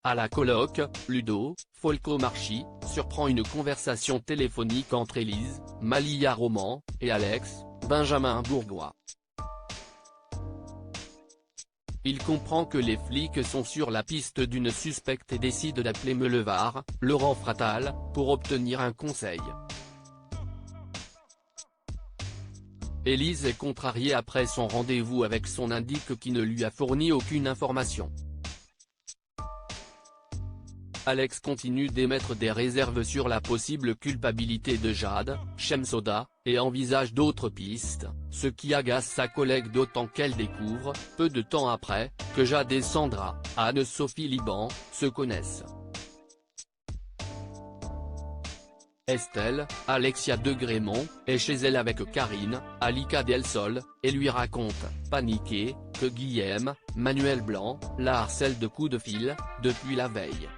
À la colloque, Ludo Folco-Marchi surprend une conversation téléphonique entre Élise Malia Roman et Alex Benjamin Bourgois. Il comprend que les flics sont sur la piste d'une suspecte et décide d'appeler Meulevard, Laurent Fratal, pour obtenir un conseil. Élise est contrariée après son rendez-vous avec son indique qui ne lui a fourni aucune information. Alex continue d'émettre des réserves sur la possible culpabilité de Jade Chemsoda, et envisage d'autres pistes, ce qui agace sa collègue d'autant qu'elle découvre, peu de temps après, que Jade et Sandra, Anne-Sophie Liban, se connaissent. Estelle, Alexia de Grémont, est chez elle avec Karine, Alika Del Sol, et lui raconte, paniquée, que Guillaume, Manuel Blanc, la harcèle de coups de fil, depuis la veille.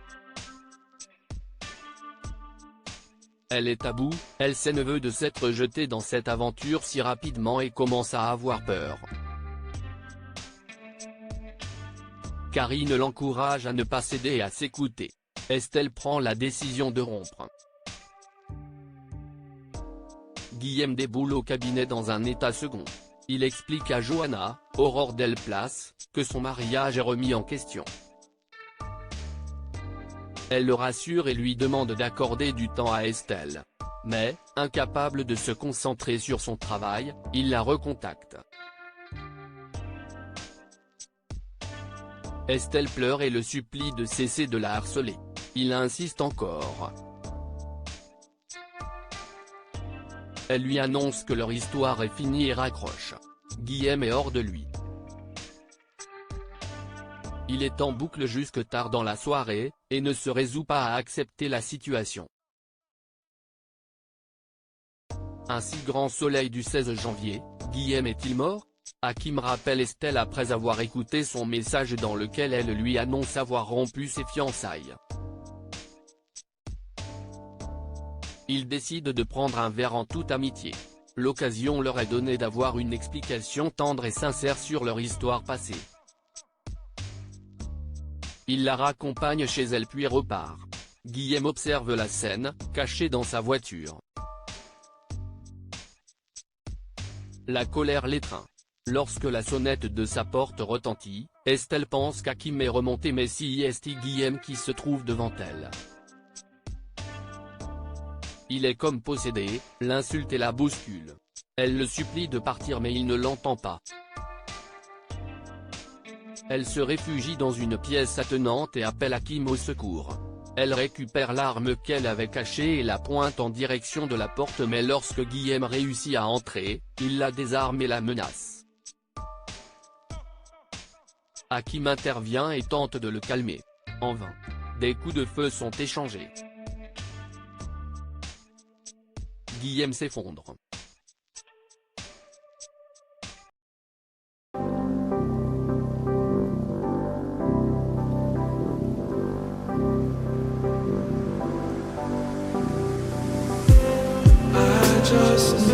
Elle est à bout, elle s'énerve de s'être jetée dans cette aventure si rapidement et commence à avoir peur. Karine l'encourage à ne pas céder et à s'écouter. Estelle prend la décision de rompre. Guillaume déboule au cabinet dans un état second. Il explique à Johanna, Aurore Delplace, que son mariage est remis en question. Elle le rassure et lui demande d'accorder du temps à Estelle. Mais, incapable de se concentrer sur son travail, il la recontacte. Estelle pleure et le supplie de cesser de la harceler. Il insiste encore. Elle lui annonce que leur histoire est finie et raccroche. Guillaume est hors de lui. Il est en boucle jusque tard dans la soirée, et ne se résout pas à accepter la situation. Un si grand soleil du 16 janvier, Guillaume est-il mort? Hakim rappelle Estelle après avoir écouté son message dans lequel elle lui annonce avoir rompu ses fiançailles. Ils décident de prendre un verre en toute amitié. L'occasion leur est donnée d'avoir une explication tendre et sincère sur leur histoire passée. Il la raccompagne chez elle puis repart. Guillaume observe la scène, caché dans sa voiture. La colère l'étreint. Lorsque la sonnette de sa porte retentit, Estelle pense qu'Hakim est remonté mais si est Guillaume qui se trouve devant elle. Il est comme possédé, l'insulte et la bouscule. Elle le supplie de partir mais il ne l'entend pas. Elle se réfugie dans une pièce attenante et appelle Hakim au secours. Elle récupère l'arme qu'elle avait cachée et la pointe en direction de la porte mais lorsque Guillaume réussit à entrer, il la désarme et la menace. Hakim intervient et tente de le calmer. En vain. Des coups de feu sont échangés. Guillaume s'effondre. Just